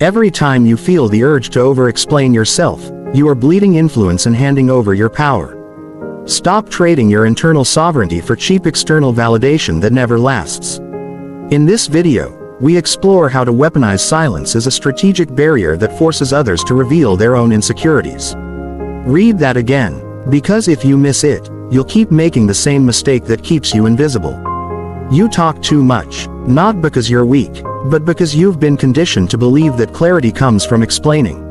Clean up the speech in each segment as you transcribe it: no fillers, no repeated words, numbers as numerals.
Every time you feel the urge to over-explain yourself, you are bleeding influence and handing over your power. Stop trading your internal sovereignty for cheap external validation that never lasts. In this video, we explore how to weaponize silence as a strategic barrier that forces others to reveal their own insecurities. Read that again, because if you miss it, you'll keep making the same mistake that keeps you invisible. You talk too much, not because you're weak, but because you've been conditioned to believe that clarity comes from explaining.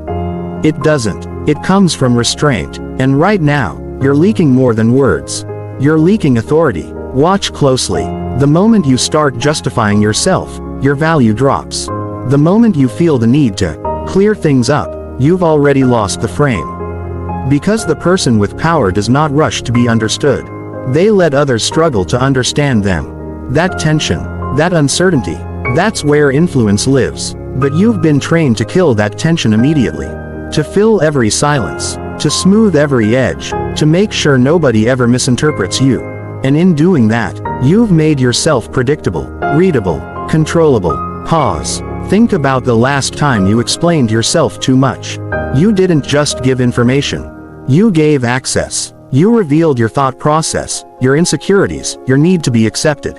It doesn't. It comes from restraint, and right now, you're leaking more than words. You're leaking authority. Watch closely. The moment you start justifying yourself, your value drops. The moment you feel the need to clear things up, you've already lost the frame. Because the person with power does not rush to be understood. They let others struggle to understand them. That tension, that uncertainty, that's where influence lives. But you've been trained to kill that tension immediately. To fill every silence. To smooth every edge. To make sure nobody ever misinterprets you. And in doing that, you've made yourself predictable, readable, controllable. Pause. Think about the last time you explained yourself too much. You didn't just give information. You gave access. You revealed your thought process, your insecurities, your need to be accepted.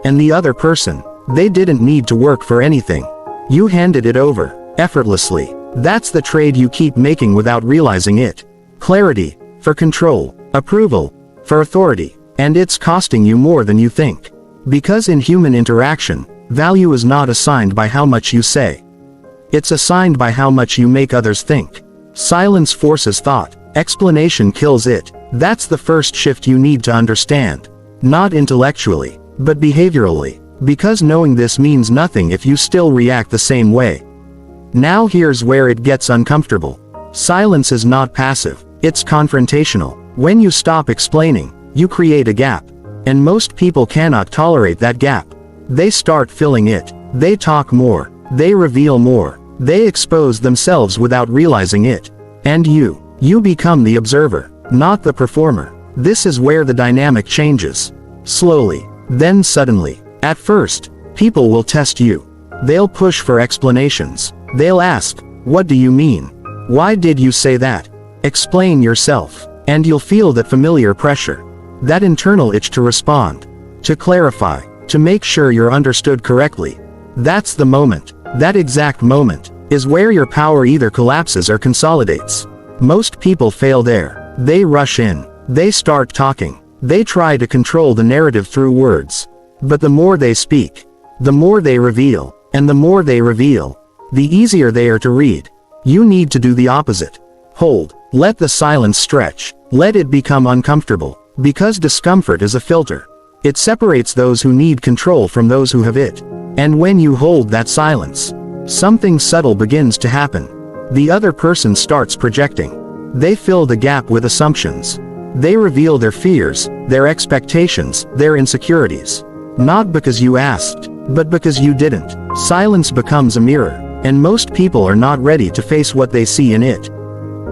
And the other person, they didn't need to work for anything. You handed it over, effortlessly. That's the trade you keep making without realizing it. Clarity, for control, approval, for authority, and it's costing you more than you think. Because in human interaction, value is not assigned by how much you say. It's assigned by how much you make others think. Silence forces thought, explanation kills it. That's the first shift you need to understand. Not intellectually, but behaviorally. Because knowing this means nothing if you still react the same way. Now here's where it gets uncomfortable. Silence is not passive, it's confrontational. When you stop explaining, you create a gap. And most people cannot tolerate that gap. They start filling it. They talk more. They reveal more. They expose themselves without realizing it. And you become the observer, not the performer. This is where the dynamic changes. Slowly, then suddenly. At first, people will test you. They'll push for explanations. They'll ask, "What do you mean? Why did you say that? Explain yourself." And you'll feel that familiar pressure. That internal itch to respond. To clarify. To make sure you're understood correctly. That's the moment. That exact moment is where your power either collapses or consolidates. Most people fail there. They rush in. They start talking. They try to control the narrative through words. But the more they speak, the more they reveal. And the more they reveal, the easier they are to read. You need to do the opposite. Hold. Let the silence stretch. Let it become uncomfortable. Because discomfort is a filter. It separates those who need control from those who have it. And when you hold that silence, something subtle begins to happen. The other person starts projecting. They fill the gap with assumptions. They reveal their fears, their expectations, their insecurities. Not because you asked, but because you didn't. Silence becomes a mirror, and most people are not ready to face what they see in it.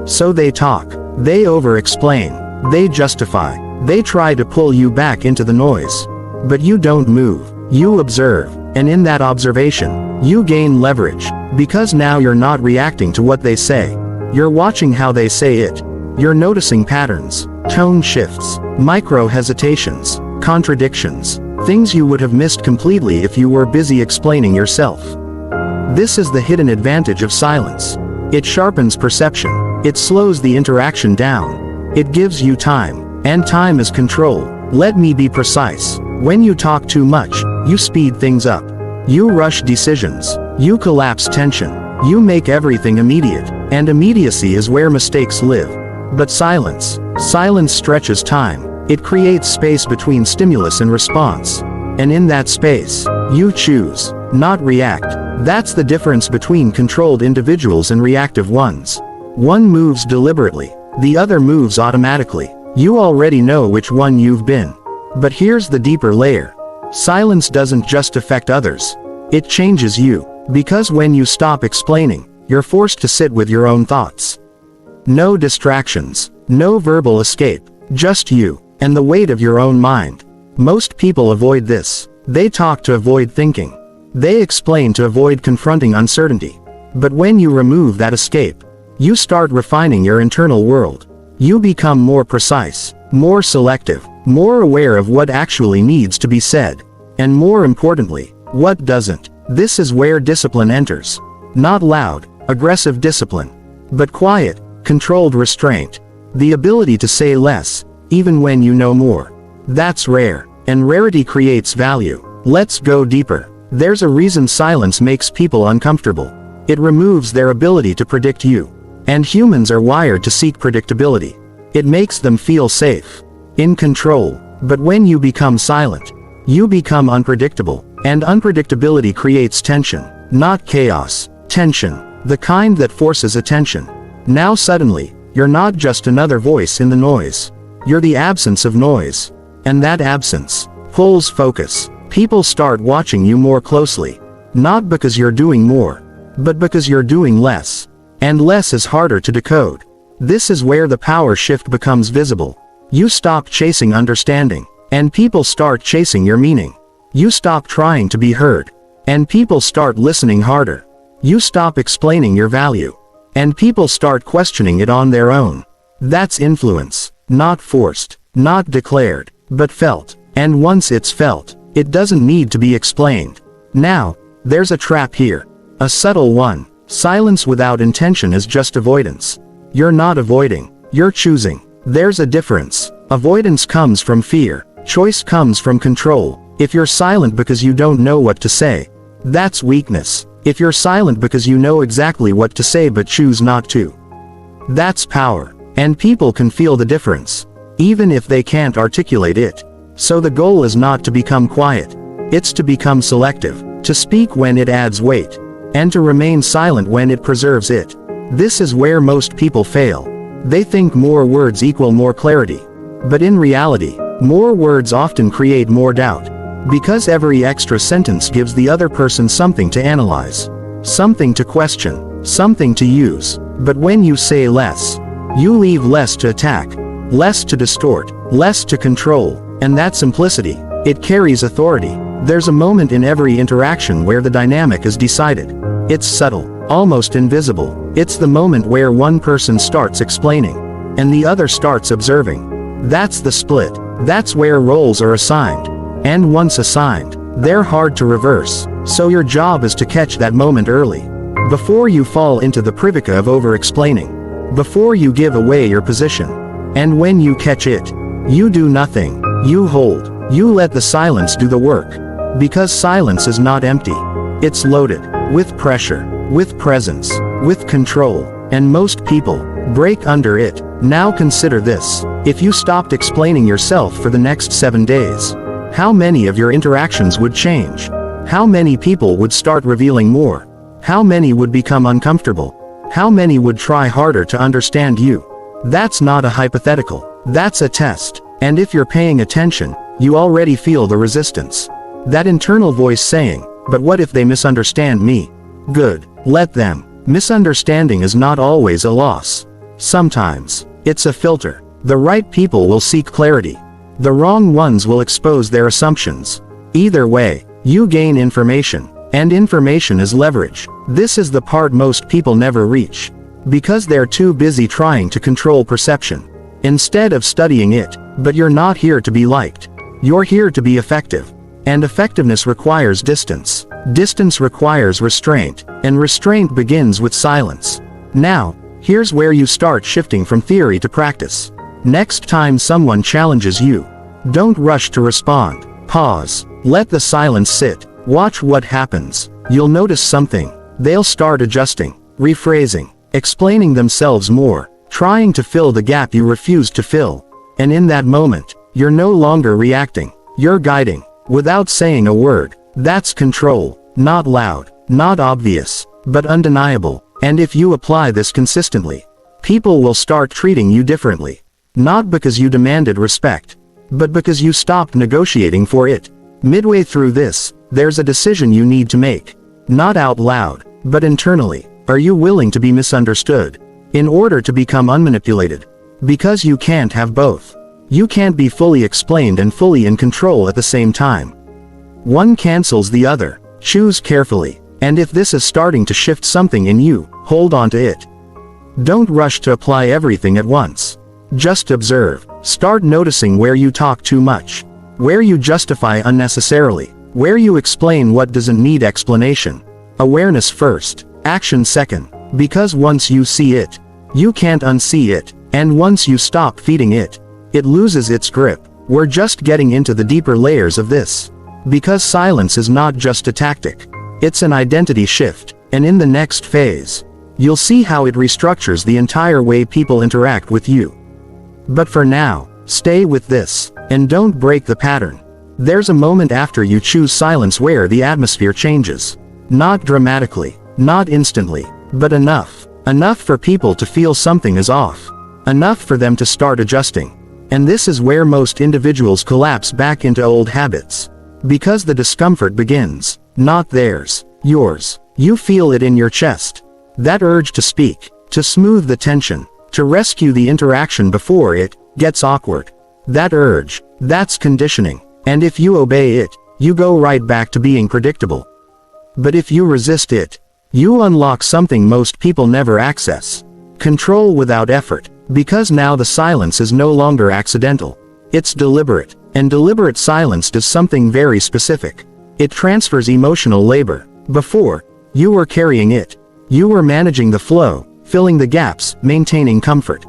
So they talk. They over-explain. They justify. They try to pull you back into the noise. But you don't move. You observe. And in that observation, you gain leverage. Because now you're not reacting to what they say. You're watching how they say it. You're noticing patterns, tone shifts, micro hesitations, contradictions. Things you would have missed completely if you were busy explaining yourself. This is the hidden advantage of silence. It sharpens perception. It slows the interaction down. It gives you time. And time is control. Let me be precise. When you talk too much, you speed things up. You rush decisions. You collapse tension. You make everything immediate. And immediacy is where mistakes live. But silence stretches time. It creates space between stimulus and response. And in that space, you choose, not react. That's the difference between controlled individuals and reactive ones. One moves deliberately, the other moves automatically. You already know which one you've been. But here's the deeper layer. Silence doesn't just affect others. It changes you. Because when you stop explaining, you're forced to sit with your own thoughts. No distractions, no verbal escape, just you. And the weight of your own mind. Most people avoid this. They talk to avoid thinking. They explain to avoid confronting uncertainty. But when you remove that escape, you start refining your internal world. You become more precise, more selective, more aware of what actually needs to be said, and more importantly, what doesn't. This is where discipline enters. Not loud, aggressive discipline, but quiet, controlled restraint. The ability to say less, even when you know more. That's rare, and rarity creates value. Let's go deeper. There's a reason silence makes people uncomfortable. It removes their ability to predict you. And humans are wired to seek predictability. It makes them feel safe, in control. But when you become silent, you become unpredictable. And unpredictability creates tension, not chaos. Tension, the kind that forces attention. Now suddenly, you're not just another voice in the noise. You're the absence of noise. And that absence pulls focus. People start watching you more closely. Not because you're doing more, but because you're doing less. And less is harder to decode. This is where the power shift becomes visible. You stop chasing understanding, and people start chasing your meaning. You stop trying to be heard, and people start listening harder. You stop explaining your value, and people start questioning it on their own. That's influence, not forced, not declared, but felt. And once it's felt, it doesn't need to be explained. Now, there's a trap here. A subtle one. Silence without intention is just avoidance. You're not avoiding, you're choosing. There's a difference. Avoidance comes from fear. Choice comes from control. If you're silent because you don't know what to say, that's weakness. If you're silent because you know exactly what to say but choose not to, that's power. And people can feel the difference, even if they can't articulate it. So the goal is not to become quiet. It's to become selective, to speak when it adds weight, and to remain silent when it preserves it. This is where most people fail. They think more words equal more clarity. But in reality, more words often create more doubt. Because every extra sentence gives the other person something to analyze, something to question, something to use. But when you say less, you leave less to attack, less to distort, less to control. And that simplicity, it carries authority. There's a moment in every interaction where the dynamic is decided. It's subtle, almost invisible. It's the moment where one person starts explaining, and the other starts observing. That's the split. That's where roles are assigned. And once assigned, they're hard to reverse. So your job is to catch that moment early, before you fall into the privica of over-explaining, before you give away your position. And when you catch it, you do nothing. You hold. You let the silence do the work. Because silence is not empty. It's loaded with pressure, with presence, with control. And most people break under it. Now consider this. If you stopped explaining yourself for the next 7 days, how many of your interactions would change? How many people would start revealing more? How many would become uncomfortable? How many would try harder to understand you? That's not a hypothetical. That's a test. And if you're paying attention, you already feel the resistance. That internal voice saying, "But what if they misunderstand me?" Good. Let them. Misunderstanding is not always a loss. Sometimes, it's a filter. The right people will seek clarity. The wrong ones will expose their assumptions. Either way, you gain information. And information is leverage. This is the part most people never reach. Because they're too busy trying to control perception, instead of studying it. But you're not here to be liked. You're here to be effective. And effectiveness requires distance. Distance requires restraint. And restraint begins with silence. Now, here's where you start shifting from theory to practice. Next time someone challenges you, don't rush to respond. Pause. Let the silence sit. Watch what happens. You'll notice something. They'll start adjusting, rephrasing, explaining themselves more, trying to fill the gap you refused to fill. And in that moment, you're no longer reacting. You're guiding, without saying a word. That's control. Not loud, not obvious, but undeniable. And if you apply this consistently, people will start treating you differently. Not because you demanded respect, but because you stopped negotiating for it. Midway through this, there's a decision you need to make. Not out loud, but internally. Are you willing to be misunderstood in order to become unmanipulated? Because you can't have both. You can't be fully explained and fully in control at the same time. One cancels the other. Choose carefully. And if this is starting to shift something in you, hold on to it. Don't rush to apply everything at once. Just observe. Start noticing where you talk too much, where you justify unnecessarily, where you explain what doesn't need explanation. Awareness first, action second, because once you see it, you can't unsee it, and once you stop feeding it, it loses its grip. We're just getting into the deeper layers of this. Because silence is not just a tactic, it's an identity shift, and in the next phase, you'll see how it restructures the entire way people interact with you. But for now, stay with this, and don't break the pattern. There's a moment after you choose silence where the atmosphere changes. Not dramatically, not instantly, but enough. Enough for people to feel something is off. Enough for them to start adjusting. And this is where most individuals collapse back into old habits. Because the discomfort begins, not theirs, yours. You feel it in your chest. That urge to speak, to smooth the tension, to rescue the interaction before it gets awkward. That urge, that's conditioning. And if you obey it, you go right back to being predictable. But if you resist it, you unlock something most people never access. Control without effort, because now the silence is no longer accidental. It's deliberate, and deliberate silence does something very specific. It transfers emotional labor. Before, you were carrying it. You were managing the flow, filling the gaps, maintaining comfort.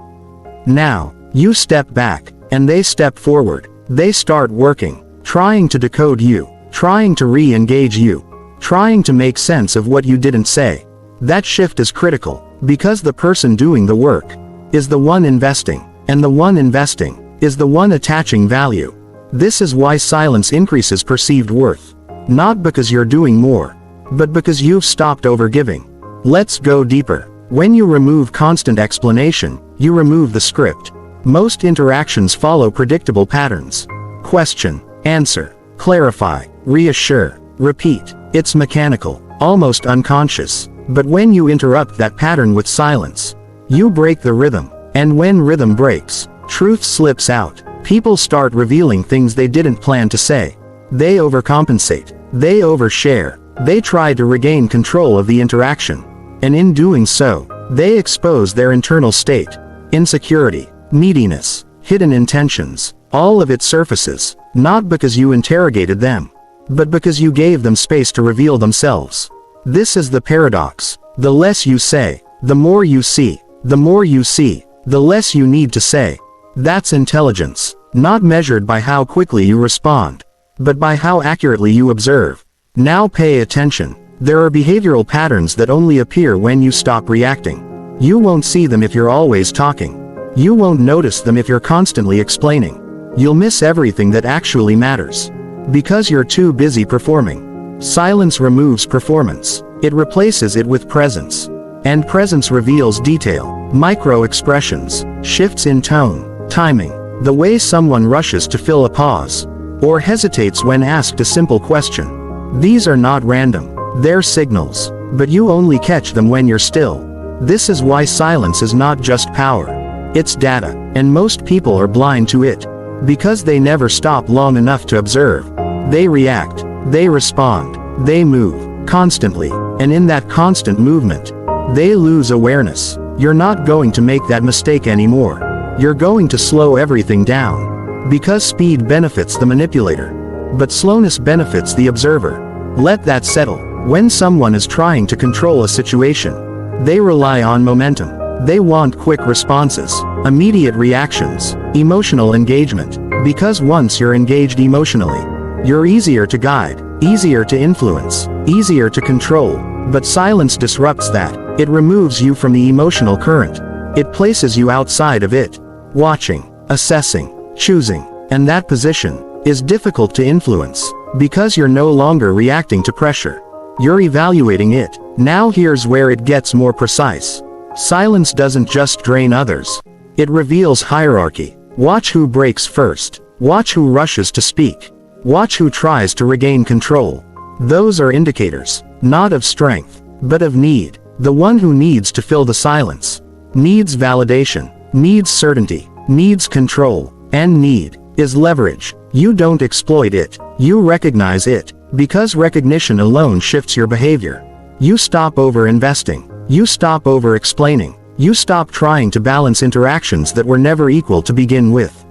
Now, you step back, and they step forward. They start working, trying to decode you, trying to re-engage you, trying to make sense of what you didn't say. That shift is critical, because the person doing the work is the one investing, and the one investing is the one attaching value. This is why silence increases perceived worth. Not because you're doing more, but because you've stopped overgiving. Let's go deeper. When you remove constant explanation, you remove the script. Most interactions follow predictable patterns. Question, answer, clarify, reassure, repeat. It's mechanical, almost unconscious. But when you interrupt that pattern with silence, you break the rhythm. And when rhythm breaks, truth slips out. People start revealing things they didn't plan to say. They overcompensate. They overshare. They try to regain control of the interaction. And in doing so, they expose their internal state. Insecurity, neediness, hidden intentions, all of it surfaces, not because you interrogated them, but because you gave them space to reveal themselves. This is the paradox. The less you say, the more you see. The more you see, the less you need to say. That's intelligence, not measured by how quickly you respond, but by how accurately you observe. Now pay attention. There are behavioral patterns that only appear when you stop reacting. You won't see them if you're always talking. You won't notice them if you're constantly explaining. You'll miss everything that actually matters. Because you're too busy performing. Silence removes performance. It replaces it with presence. And presence reveals detail, micro-expressions, shifts in tone, timing, the way someone rushes to fill a pause, or hesitates when asked a simple question. These are not random. They're signals, but you only catch them when you're still. This is why silence is not just power. It's data, and most people are blind to it. Because they never stop long enough to observe. They react, they respond, they move, constantly, and in that constant movement, they lose awareness. You're not going to make that mistake anymore. You're going to slow everything down. Because speed benefits the manipulator. But slowness benefits the observer. Let that settle. When someone is trying to control a situation, they rely on momentum. They want quick responses, immediate reactions, emotional engagement. Because once you're engaged emotionally, you're easier to guide, easier to influence, easier to control. But silence disrupts that. It removes you from the emotional current. It places you outside of it, watching, assessing, choosing. And that position is difficult to influence, because you're no longer reacting to pressure. You're evaluating it. Now here's where it gets more precise. Silence doesn't just drain others. It reveals hierarchy. Watch who breaks first. Watch who rushes to speak. Watch who tries to regain control. Those are indicators, not of strength, but of need. The one who needs to fill the silence needs validation, needs certainty, needs control, and need is leverage. You don't exploit it, you recognize it, because recognition alone shifts your behavior. You stop over-investing. You stop over-explaining. You stop trying to balance interactions that were never equal to begin with.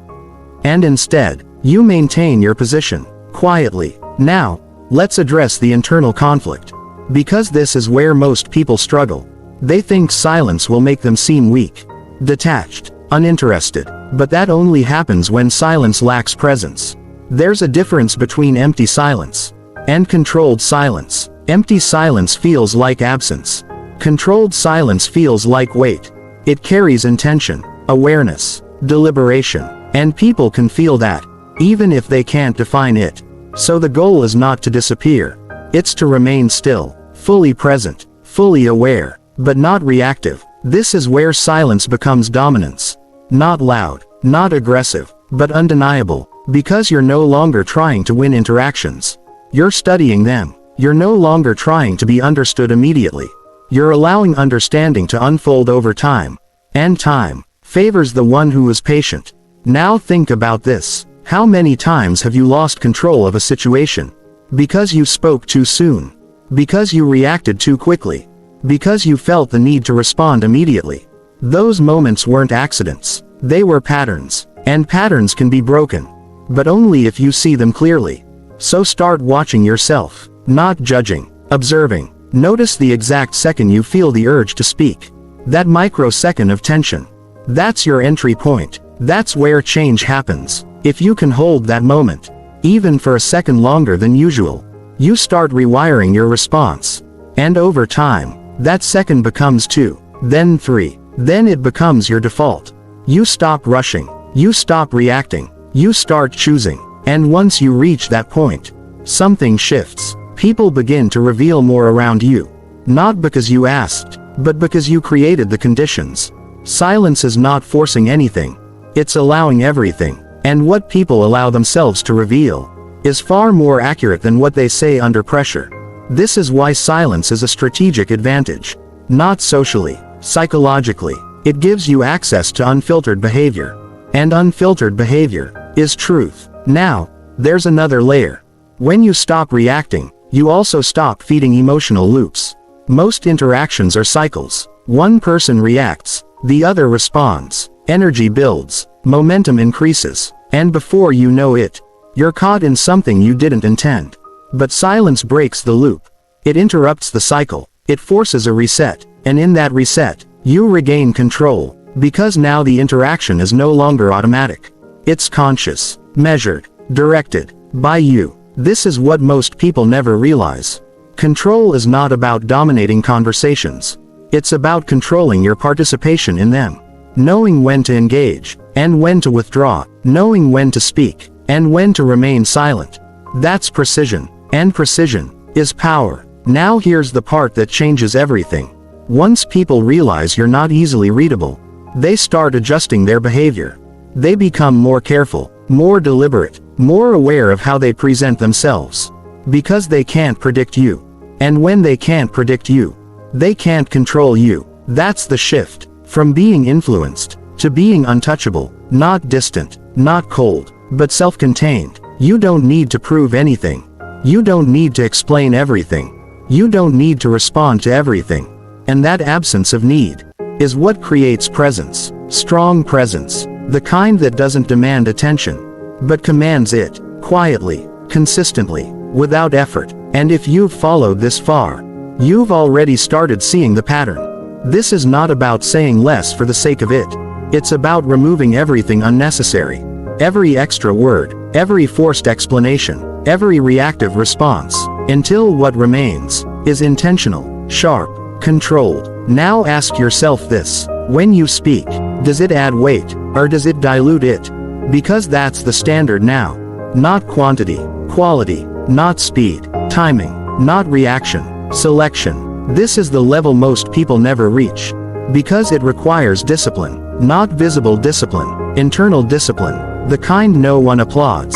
And instead, you maintain your position, quietly. Now, let's address the internal conflict. Because this is where most people struggle. They think silence will make them seem weak, detached, uninterested. But that only happens when silence lacks presence. There's a difference between empty silence and controlled silence. Empty silence feels like absence. Controlled silence feels like weight. It carries intention, awareness, deliberation, and people can feel that, even if they can't define it. So the goal is not to disappear. It's to remain still, fully present, fully aware, but not reactive. This is where silence becomes dominance. Not loud, not aggressive, but undeniable, because you're no longer trying to win interactions. You're studying them. You're no longer trying to be understood immediately. You're allowing understanding to unfold over time. And time favors the one who is patient. Now think about this. How many times have you lost control of a situation? Because you spoke too soon. Because you reacted too quickly. Because you felt the need to respond immediately. Those moments weren't accidents. They were patterns. And patterns can be broken. But only if you see them clearly. So start watching yourself. Not judging. Observing. Notice the exact second you feel the urge to speak. That microsecond of tension. That's your entry point. That's where change happens. If you can hold that moment, even for a second longer than usual, you start rewiring your response. And over time, that second becomes 2, then 3, then it becomes your default. You stop rushing. You stop reacting. You start choosing. And once you reach that point, something shifts. People begin to reveal more around you. Not because you asked, but because you created the conditions. Silence is not forcing anything. It's allowing everything. And what people allow themselves to reveal is far more accurate than what they say under pressure. This is why silence is a strategic advantage. Not socially, psychologically. It gives you access to unfiltered behavior. And unfiltered behavior is truth. Now, there's another layer. When you stop reacting, you also stop feeding emotional loops. Most interactions are cycles. One person reacts, the other responds. Energy builds, momentum increases, and before you know it, you're caught in something you didn't intend. But silence breaks the loop. It interrupts the cycle. It forces a reset, and in that reset, you regain control, because now the interaction is no longer automatic. It's conscious, measured, directed by you. This is what most people never realize. Control is not about dominating conversations. It's about controlling your participation in them. Knowing when to engage, and when to withdraw. Knowing when to speak, and when to remain silent. That's precision. And precision is power. Now here's the part that changes everything. Once people realize you're not easily readable, they start adjusting their behavior. They become more careful, more deliberate, more aware of how they present themselves. Because they can't predict you. And when they can't predict you, they can't control you. That's the shift. From being influenced, to being untouchable. Not distant, not cold, but self-contained. You don't need to prove anything. You don't need to explain everything. You don't need to respond to everything. And that absence of need is what creates presence. Strong presence. The kind that doesn't demand attention, but commands it, quietly, consistently, without effort. And if you've followed this far, you've already started seeing the pattern. This is not about saying less for the sake of it. It's about removing everything unnecessary. Every extra word, every forced explanation, every reactive response, until what remains is intentional, sharp, controlled. Now ask yourself this. When you speak, does it add weight, or does it dilute it? Because that's the standard now. Not quantity, quality, not speed, timing, not reaction, selection. This is the level most people never reach. Because it requires discipline, not visible discipline, internal discipline, the kind no one applauds,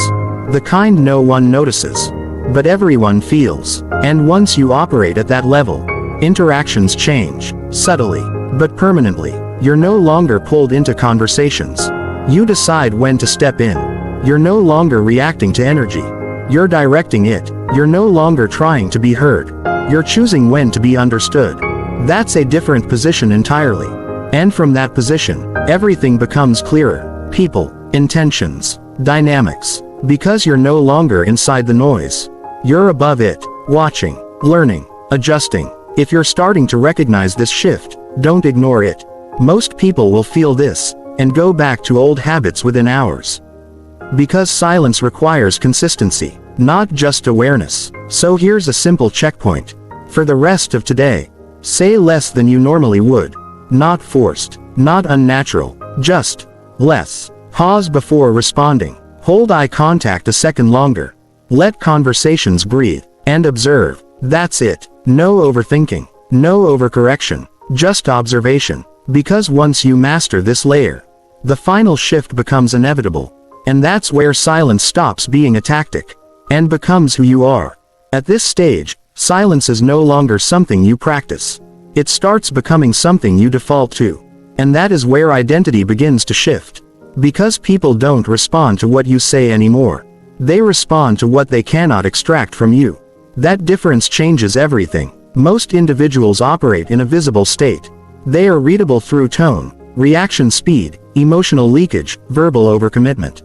the kind no one notices, but everyone feels. And once you operate at that level, interactions change, subtly, but permanently. You're no longer pulled into conversations. You decide when to step in. You're no longer reacting to energy. You're directing it. You're no longer trying to be heard. You're choosing when to be understood. That's a different position entirely. And from that position, everything becomes clearer. People, intentions, dynamics. Because you're no longer inside the noise. You're above it, watching, learning, adjusting. If you're starting to recognize this shift, don't ignore it. Most people will feel this, and go back to old habits within hours. Because silence requires consistency, not just awareness. So here's a simple checkpoint. For the rest of today, say less than you normally would. Not forced, not unnatural, just less. Pause before responding. Hold eye contact a second longer. Let conversations breathe, and observe. That's it. No overthinking, no overcorrection, just observation. Because once you master this layer, the final shift becomes inevitable. And that's where silence stops being a tactic, and becomes who you are. At this stage, silence is no longer something you practice. It starts becoming something you default to. And that is where identity begins to shift. Because people don't respond to what you say anymore. They respond to what they cannot extract from you. That difference changes everything. Most individuals operate in a visible state. They are readable through tone, reaction speed, emotional leakage, verbal overcommitment.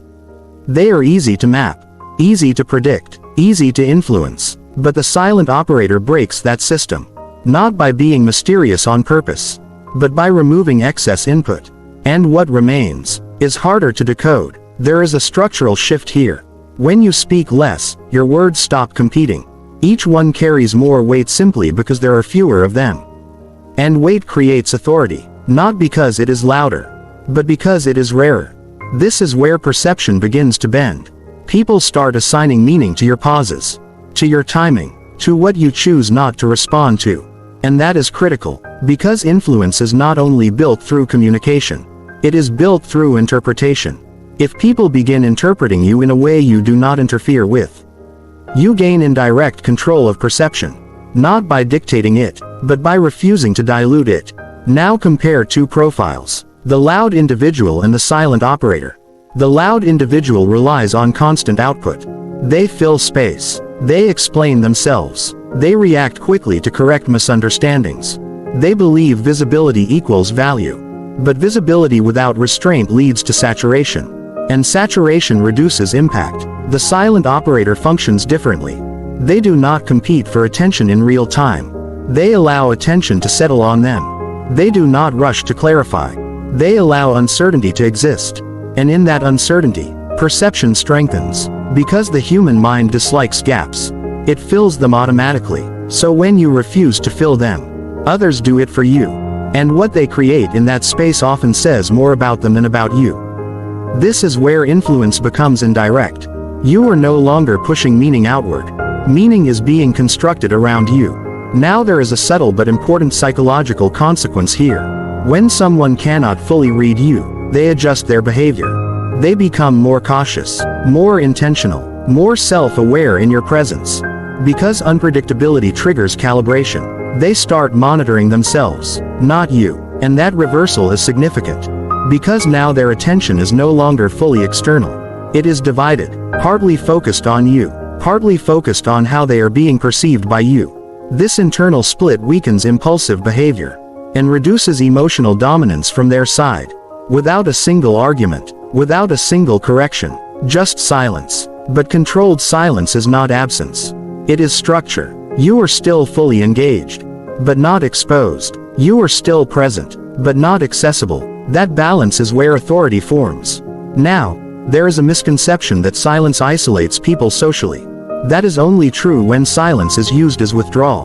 They are easy to map, easy to predict, easy to influence. But the silent operator breaks that system. Not by being mysterious on purpose, but by removing excess input. And what remains is harder to decode. There is a structural shift here. When you speak less, your words stop competing. Each one carries more weight simply because there are fewer of them. And weight creates authority, not because it is louder, but because it is rarer. This is where perception begins to bend. People start assigning meaning to your pauses, to your timing, to what you choose not to respond to. And that is critical, because influence is not only built through communication. It is built through interpretation. If people begin interpreting you in a way you do not interfere with, you gain indirect control of perception. Not by dictating it, but by refusing to dilute it. Now compare two profiles. The loud individual and the silent operator. The loud individual relies on constant output. They fill space. They explain themselves. They react quickly to correct misunderstandings. They believe visibility equals value. But visibility without restraint leads to saturation. And saturation reduces impact. The silent operator functions differently. They do not compete for attention in real time. They allow attention to settle on them. They do not rush to clarify. They allow uncertainty to exist. And in that uncertainty, perception strengthens. Because the human mind dislikes gaps. It fills them automatically. So when you refuse to fill them, others do it for you. And what they create in that space often says more about them than about you. This is where influence becomes indirect. You are no longer pushing meaning outward. Meaning is being constructed around you. Now there is a subtle but important psychological consequence here. When someone cannot fully read you, they adjust their behavior. They become more cautious, more intentional, more self-aware in your presence. Because unpredictability triggers calibration. They start monitoring themselves, not you. And that reversal is significant. Because now their attention is no longer fully external. It is divided, partly focused on you, partly focused on how they are being perceived by you. This internal split weakens impulsive behavior, and reduces emotional dominance from their side. Without a single argument, without a single correction, just silence. But controlled silence is not absence. It is structure. You are still fully engaged, but not exposed. You are still present, but not accessible. That balance is where authority forms. Now, there is a misconception that silence isolates people socially. That is only true when silence is used as withdrawal.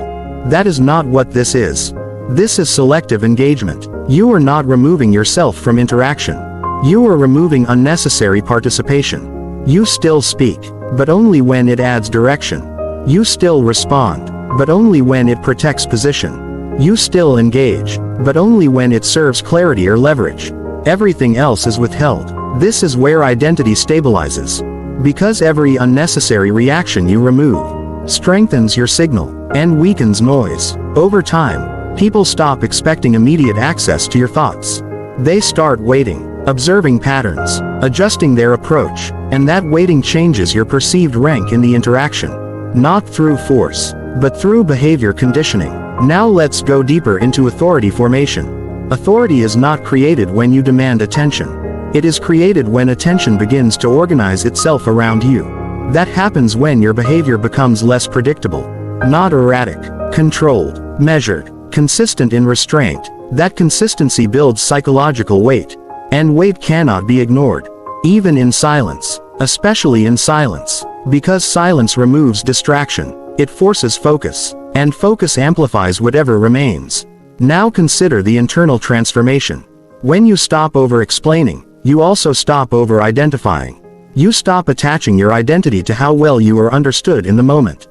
That is not what this is. This is selective engagement. You are not removing yourself from interaction. You are removing unnecessary participation. You still speak, but only when it adds direction. You still respond, but only when it protects position. You still engage, but only when it serves clarity or leverage. Everything else is withheld. This is where identity stabilizes. Because every unnecessary reaction you remove strengthens your signal and weakens noise. Over time, people stop expecting immediate access to your thoughts. They start waiting, observing patterns, adjusting their approach, and that waiting changes your perceived rank in the interaction. Not through force, but through behavior conditioning. Now let's go deeper into authority formation. Authority is not created when you demand attention. It is created when attention begins to organize itself around you. That happens when your behavior becomes less predictable, not erratic, controlled, measured, consistent in restraint. That consistency builds psychological weight, and weight cannot be ignored, even in silence, especially in silence, because silence removes distraction, it forces focus, and focus amplifies whatever remains. Now consider the internal transformation. When you stop over-explaining, you also stop over-identifying. You stop attaching your identity to how well you are understood in the moment.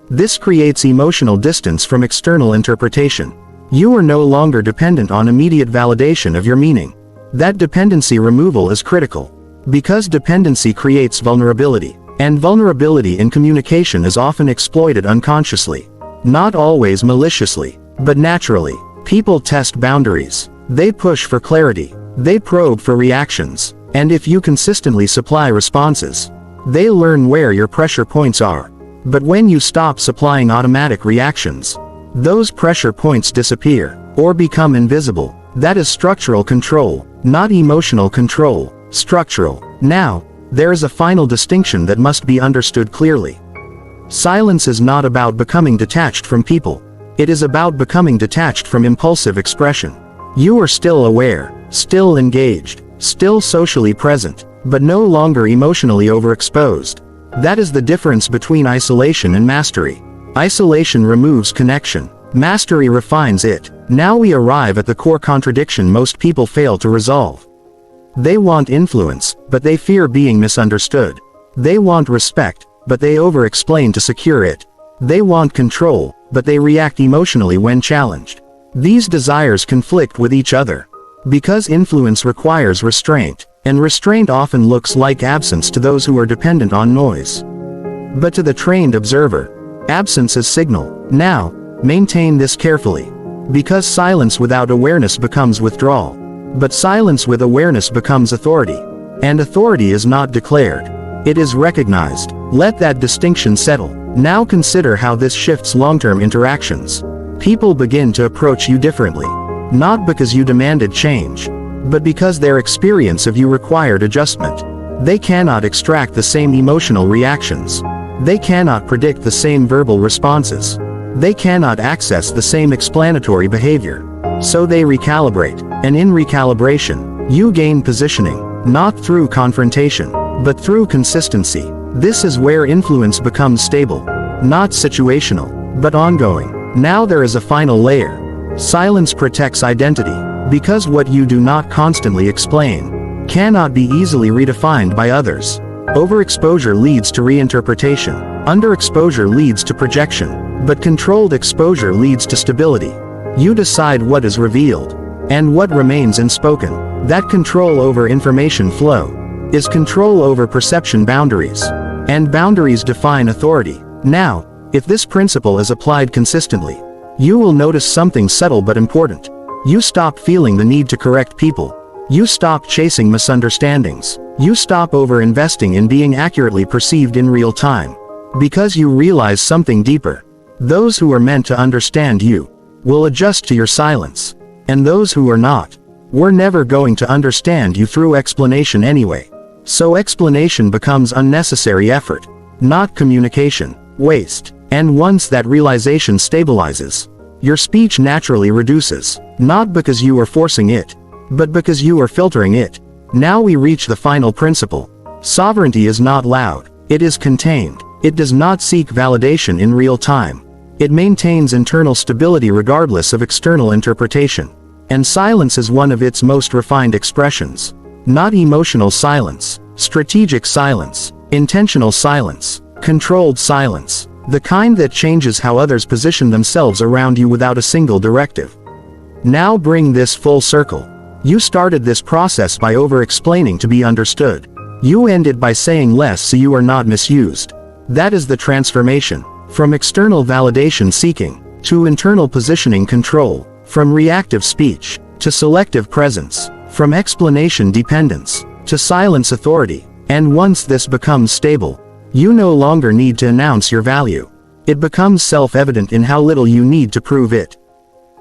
This creates emotional distance from external interpretation. You are no longer dependent on immediate validation of your meaning. That dependency removal is critical, because dependency creates vulnerability, and vulnerability in communication is often exploited unconsciously. Not always maliciously, but naturally. People test boundaries. They push for clarity. They probe for reactions. And if you consistently supply responses, they learn where your pressure points are. But when you stop supplying automatic reactions, those pressure points disappear, or become invisible. That is structural control, not emotional control, structural. Now, there is a final distinction that must be understood clearly. Silence is not about becoming detached from people. It is about becoming detached from impulsive expression. You are still aware, still engaged, still socially present, but no longer emotionally overexposed. That is the difference between isolation and mastery. Isolation removes connection. Mastery refines it. Now we arrive at the core contradiction most people fail to resolve. They want influence, but they fear being misunderstood. They want respect, but they over-explain to secure it. They want control, but they react emotionally when challenged. These desires conflict with each other, because influence requires restraint, and restraint often looks like absence to those who are dependent on noise. But to the trained observer, absence is signal. Now, maintain this carefully, because silence without awareness becomes withdrawal. But silence with awareness becomes authority. And authority is not declared. It is recognized. Let that distinction settle. Now consider how this shifts long-term interactions. People begin to approach you differently. Not because you demanded change, but because their experience of you required adjustment. They cannot extract the same emotional reactions. They cannot predict the same verbal responses. They cannot access the same explanatory behavior. So they recalibrate, and in recalibration, you gain positioning, not through confrontation, but through consistency. This is where influence becomes stable, not situational, but ongoing. Now there is a final layer. Silence protects identity, because what you do not constantly explain cannot be easily redefined by others. Overexposure leads to reinterpretation. Underexposure leads to projection, but controlled exposure leads to stability. You decide what is revealed, and what remains unspoken. That control over information flow is control over perception boundaries, and boundaries define authority. Now, if this principle is applied consistently, you will notice something subtle but important. You stop feeling the need to correct people. You stop chasing misunderstandings. You stop over-investing in being accurately perceived in real time. Because you realize something deeper. Those who are meant to understand you will adjust to your silence. And those who are not were never going to understand you through explanation anyway. So explanation becomes unnecessary effort, not communication, waste. And once that realization stabilizes, your speech naturally reduces, not because you are forcing it, but because you are filtering it. Now we reach the final principle. Sovereignty is not loud, it is contained. It does not seek validation in real time. It maintains internal stability regardless of external interpretation. And silence is one of its most refined expressions. Not emotional silence, strategic silence, intentional silence, controlled silence. The kind that changes how others position themselves around you without a single directive. Now bring this full circle. You started this process by over-explaining to be understood. You end it by saying less so you are not misused. That is the transformation. From external validation seeking, to internal positioning control, from reactive speech, to selective presence, from explanation dependence, to silence authority. And once this becomes stable, you no longer need to announce your value. It becomes self-evident in how little you need to prove it.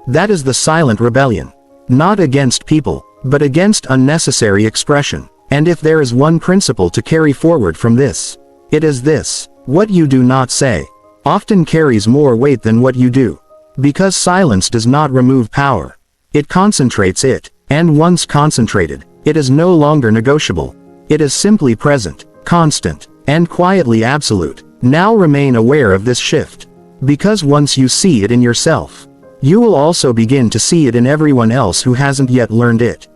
That is the silent rebellion. Not against people, but against unnecessary expression. And if there is one principle to carry forward from this, it is this: what you do not say often carries more weight than what you do. Because silence does not remove power. It concentrates it, and once concentrated, it is no longer negotiable. It is simply present, constant, and quietly absolute. Now remain aware of this shift. Because once you see it in yourself, you will also begin to see it in everyone else who hasn't yet learned it.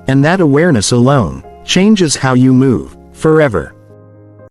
And that awareness alone changes how you move, forever.